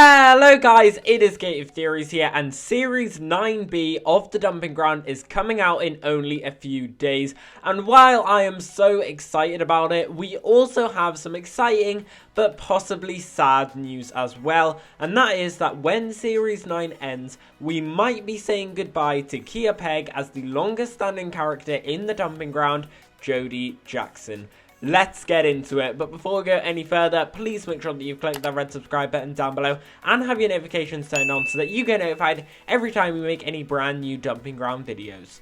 Hello guys, it is Gated Theories here, and Series 9B of The Dumping Ground is coming out in only a few days. And while I am so excited about it, we also have some exciting but possibly sad news as well. And that is that when Series 9 ends, we might be saying goodbye to Kia Pegg as the longest standing character in The Dumping Ground, Jody Jackson. Let's get into it, but before we go any further, please make sure that you've clicked that red subscribe button down below and have your notifications turned on so that you get notified every time we make any brand new Dumping Ground videos.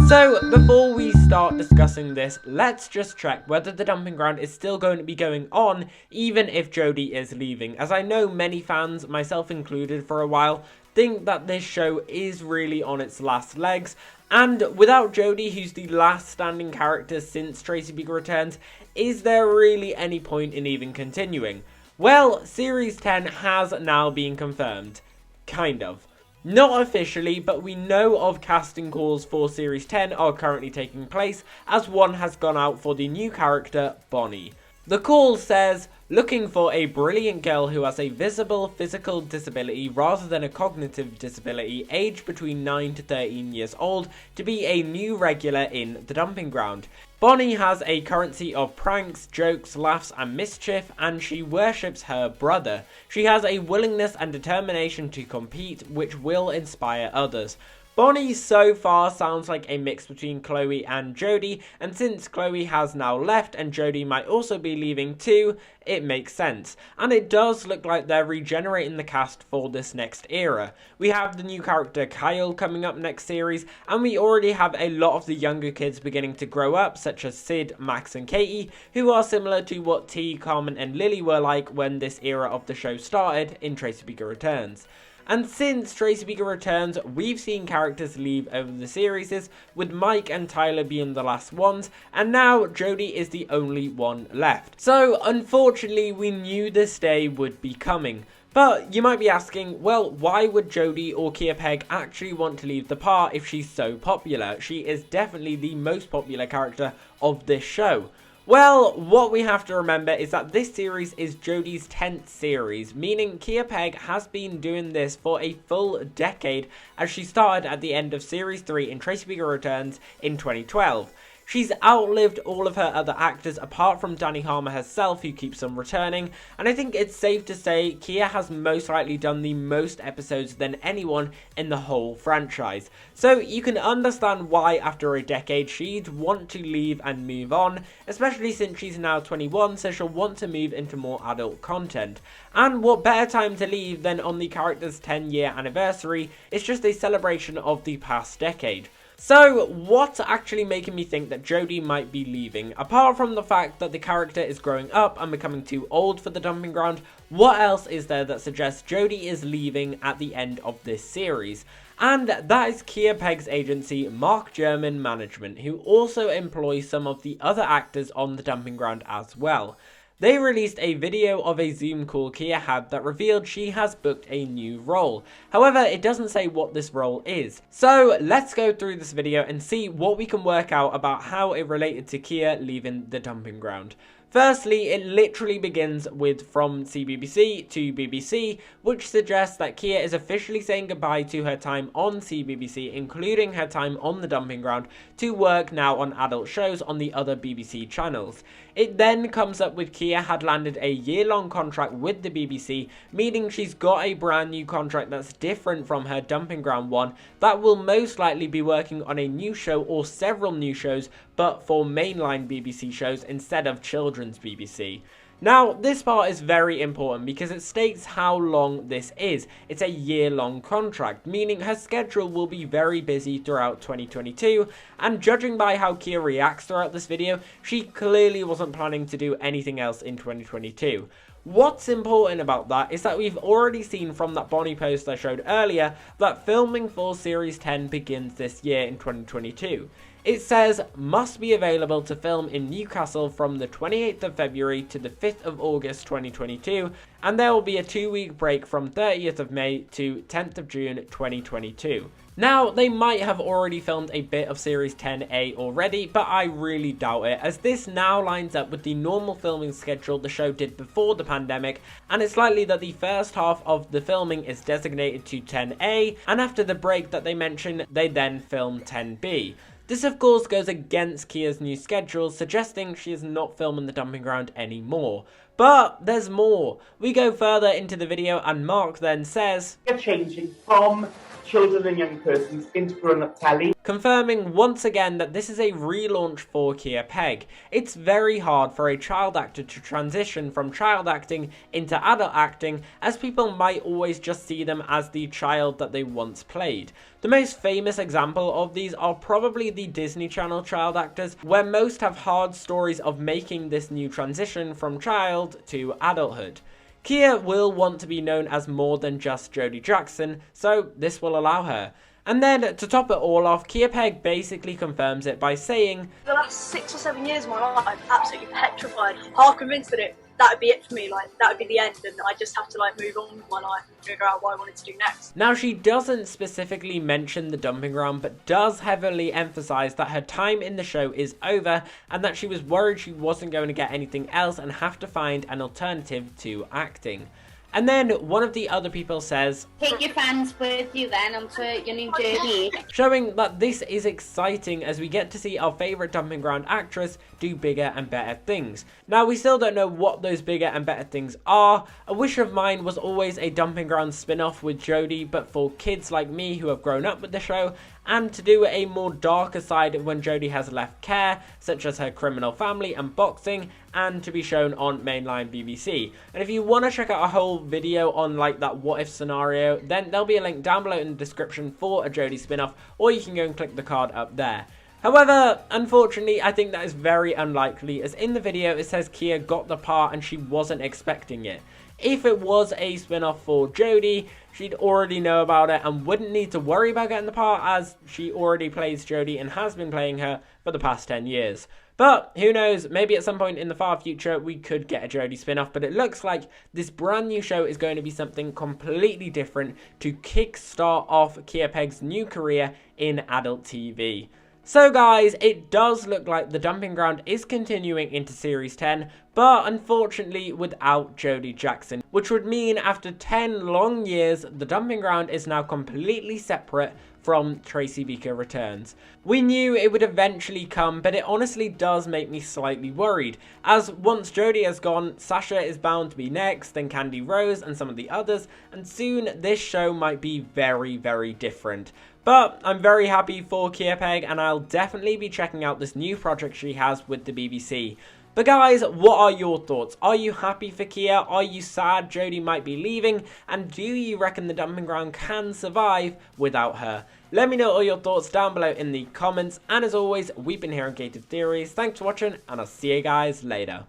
So, before we start discussing this, let's just check whether The Dumping Ground is still going to be going on, even if Jody is leaving, as I know many fans, myself included for a while, think that this show is really on its last legs. And without Jody, who's the last standing character since Tracy Beaker Returns, is there really any point in even continuing? Well, Series 10 has now been confirmed. Kind of. Not officially, but we know of casting calls for Series 10 are currently taking place, as one has gone out for the new character, Bonnie. The call says, looking for a brilliant girl who has a visible physical disability rather than a cognitive disability, aged between 9 to 13 years old, to be a new regular in The Dumping Ground. Bonnie has a currency of pranks, jokes, laughs and mischief, and she worships her brother. She has a willingness and determination to compete, which will inspire others. Bonnie so far sounds like a mix between Chloe and Jody, and since Chloe has now left and Jody might also be leaving too, it makes sense. And it does look like they're regenerating the cast for this next era. We have the new character Kyle coming up next series, and we already have a lot of the younger kids beginning to grow up, such as Sid, Max and Katie, who are similar to what T, Carmen and Lily were like when this era of the show started in Tracy Beaker Returns. And since Tracy Beaker Returns, we've seen characters leave over the series, with Mike and Tyler being the last ones, and now Jody is the only one left. So unfortunately, we knew this day would be coming. But you might be asking, well, why would Jody or Kia Pegg actually want to leave the part if she's so popular? She is definitely the most popular character of this show. Well, what we have to remember is that this series is Jody's 10th series, meaning Kia Pegg has been doing this for a full decade, as she started at the end of Series 3 in Tracy Beaker Returns in 2012. She's outlived all of her other actors apart from Danny Harmer herself, who keeps on returning, and I think it's safe to say Kia has most likely done the most episodes than anyone in the whole franchise. So you can understand why after a decade she'd want to leave and move on, especially since she's now 21, so she'll want to move into more adult content. And what better time to leave than on the character's 10-year anniversary? It's just a celebration of the past decade. So, what's actually making me think that Jody might be leaving? Apart from the fact that the character is growing up and becoming too old for The Dumping Ground, what else is there that suggests Jody is leaving at the end of this series? And that is Kia Pegg's agency, Mark German Management, who also employs some of the other actors on The Dumping Ground as well. They released a video of a Zoom call Kia had that revealed she has booked a new role. However, it doesn't say what this role is. So let's go through this video and see what we can work out about how it related to Kia leaving The Dumping Ground. Firstly, it literally begins with from CBBC to BBC, which suggests that Kia is officially saying goodbye to her time on CBBC, including her time on The Dumping Ground, to work now on adult shows on the other BBC channels. It then comes up with Kia had landed a year-long contract with the BBC, meaning she's got a brand new contract that's different from her Dumping Ground one, that will most likely be working on a new show or several new shows, but for mainline BBC shows instead of children's BBC. Now, this part is very important because it states how long this is. It's a year-long contract, meaning her schedule will be very busy throughout 2022, and judging by how Kia reacts throughout this video, she clearly wasn't planning to do anything else in 2022. What's important about that is that we've already seen from that Bonnie post I showed earlier that filming for Series 10 begins this year in 2022. It says, must be available to film in Newcastle from the 28th of February to the 5th of August 2022, and there will be a 2-week break from 30th of May to 10th of June 2022. Now, they might have already filmed a bit of Series 10A already, but I really doubt it, as this now lines up with the normal filming schedule the show did before the pandemic, and it's likely that the first half of the filming is designated to 10A, and after the break that they mentioned, they then film 10B. This of course goes against Kia's new schedule, suggesting she is not filming the dumping ground anymore. But there's more. We go further into the video and Mark then says, "We're changing from children and young persons into grown-up telly," confirming once again that this is a relaunch for Kia Pegg. It's very hard for a child actor to transition from child acting into adult acting, as people might always just see them as the child that they once played. The most famous example of these are probably the Disney Channel child actors, where most have hard stories of making this new transition from child to adulthood. Kia will want to be known as more than just Jody Jackson, so this will allow her. And then, to top it all off, Kia Pegg basically confirms it by saying, "The last 6 or 7 years of my life, I'm absolutely petrified, half convinced that that would be it for me, like, that would be the end, and I just have to, like, move on with my life and figure out what I wanted to do next." Now, she doesn't specifically mention the dumping ground, but does heavily emphasize that her time in the show is over, and that she was worried she wasn't going to get anything else and have to find an alternative to acting. And then one of the other people says, "Take your fans with you then onto your new journey," showing that this is exciting as we get to see our favourite dumping ground actress do bigger and better things. Now, we still don't know what those bigger and better things are. A wish of mine was always a dumping ground spin-off with Jody, but for kids like me who have grown up with the show, and to do a more darker side when Jody has left care, such as her criminal family and boxing, and to be shown on mainline BBC. And if you want to check out a whole video on like that what if scenario, then there'll be a link down below in the description for a Jody spin-off, or you can go and click the card up there. However, unfortunately, I think that is very unlikely, as in the video it says Kia got the part and she wasn't expecting it. If it was a spin-off for Jody, she'd already know about it and wouldn't need to worry about getting the part, as she already plays Jody and has been playing her for the past 10 years. But who knows, maybe at some point in the far future we could get a Jody spin-off, but it looks like this brand new show is going to be something completely different to kickstart off Kia Pegg's new career in adult TV. So guys, it does look like the dumping ground is continuing into Series 10, but unfortunately without Jody Jackson, which would mean after 10 long years, the dumping ground is now completely separate from Tracy Beaker Returns. We knew it would eventually come, but it honestly does make me slightly worried, as once Jody has gone, Sasha is bound to be next, then Candy Rose and some of the others, and soon this show might be very, very different. But I'm very happy for Kia Pegg, and I'll definitely be checking out this new project she has with the BBC. But guys, what are your thoughts? Are you happy for Kia? Are you sad Jody might be leaving? And do you reckon the dumping ground can survive without her? Let me know all your thoughts down below in the comments. And as always, we've been here on Gated Theories. Thanks for watching, and I'll see you guys later.